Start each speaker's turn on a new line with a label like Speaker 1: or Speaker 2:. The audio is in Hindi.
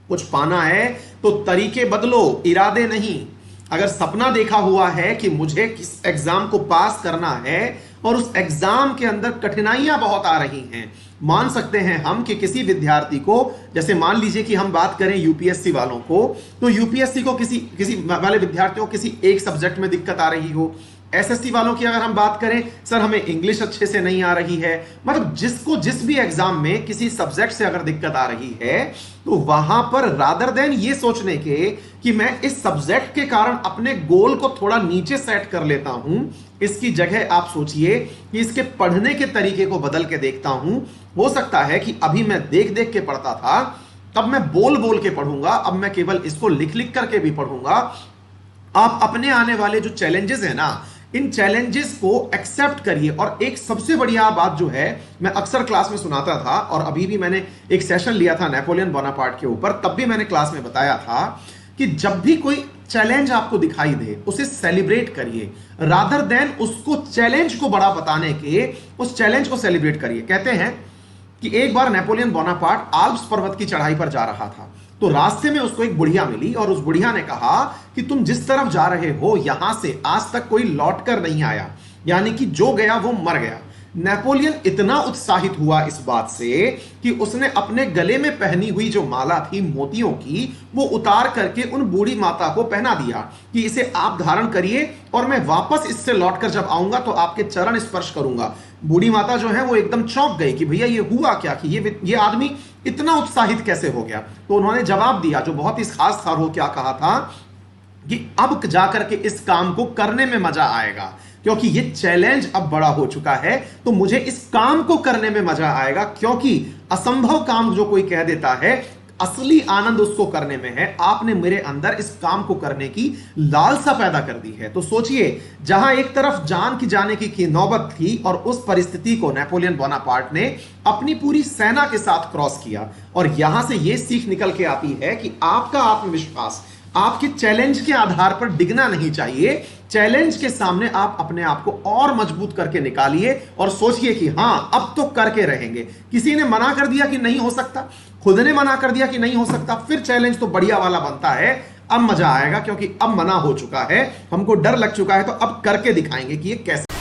Speaker 1: कुछ पाना है तो तरीके बदलो, इरादे नहीं। अगर सपना देखा हुआ है कि मुझे किस एग्जाम को पास करना है और उस एग्जाम के अंदर कठिनाइयां बहुत आ रही हैं, मान सकते हैं हम कि किसी विद्यार्थी को, जैसे मान लीजिए कि हम बात करें यूपीएससी वालों को, तो यूपीएससी को किसी किसी वाले विद्यार्थियों को किसी एक सब्जेक्ट में दिक्कत आ रही हो। एसएससी वालों की अगर हम बात करें, सर हमें इंग्लिश अच्छे से नहीं आ रही है। मतलब जिसको जिस भी एग्जाम में किसी सब्जेक्ट से अगर दिक्कत आ रही है, तो वहां पर रादर देन ये सोचने के कि मैं इस सब्जेक्ट के कारण अपने गोल को थोड़ा नीचे सेट कर लेता हूं, इसकी जगह आप सोचिए कि इसके पढ़ने के तरीके को बदल के देखता हूं। हो सकता है कि अभी मैं देख देख के पढ़ता था, तब मैं बोल बोल के पढ़ूंगा, अब मैं केवल इसको लिख लिख करके भी पढ़ूंगा। आप अपने आने वाले जो चैलेंजेस है ना, इन चैलेंजेस को एक्सेप्ट करिए। और एक सबसे बढ़िया बात जो है, मैं अक्सर क्लास में सुनाता था और अभी भी मैंने एक सेशन लिया था नेपोलियन बोनापार्ट के ऊपर, तब भी मैंने क्लास में बताया था कि जब भी कोई चैलेंज आपको दिखाई दे, उसे सेलिब्रेट करिए रादर देन उसको चैलेंज को बड़ा बताने के, उस चैलेंज को सेलिब्रेट करिए। कहते हैं कि एक बार नेपोलियन बोनापार्ट आल्प्स पर्वत की चढ़ाई पर जा रहा था, तो रास्ते में उसको एक बुढ़िया मिली और उस बुढ़िया ने कहा कि तुम जिस तरफ जा रहे हो, यहां से आज तक कोई लौटकर नहीं आया, यानी कि जो गया वो मर गया। नेपोलियन इतना उत्साहित हुआ इस बात से कि उसने अपने गले में पहनी हुई जो माला थी मोतियों की, वो उतार करके उन बूढ़ी माता को पहना दिया कि इसे आप धारण करिए और मैं वापस इससे लौटकर जब आऊंगा तो आपके चरण स्पर्श करूंगा। बूढ़ी माता जो है वो एकदम चौंक गई कि भैया ये हुआ क्या, कि ये आदमी इतना उत्साहित कैसे हो गया। तो उन्होंने जवाब दिया जो बहुत ही खास था। वो क्या कहा था कि अब जाकर के इस काम को करने में मजा आएगा, क्योंकि ये चैलेंज अब बड़ा हो चुका है, तो मुझे इस काम को करने में मजा आएगा। क्योंकि असंभव काम जो कोई कह देता है, असली आनंद उसको करने में है। आपने मेरे अंदर इस काम को करने की लालसा पैदा कर दी है। तो सोचिए, जहां एक तरफ जान की जाने की नौबत थी और उस परिस्थिति को नेपोलियन बोनापार्ट ने अपनी पूरी सेना के साथ क्रॉस किया। और यहां से यह सीख निकल के आती है कि आपका आत्मविश्वास आपके चैलेंज के आधार पर डिगना नहीं चाहिए। चैलेंज के सामने आप अपने आप को और मजबूत करके निकालिए और सोचिए कि हां, अब तो करके रहेंगे। किसी ने मना कर दिया कि नहीं हो सकता, खुद ने मना कर दिया कि नहीं हो सकता, फिर चैलेंज तो बढ़िया वाला बनता है। अब मजा आएगा क्योंकि अब मना हो चुका है, हमको डर लग चुका है, तो अब करके दिखाएंगे कि ये कैसे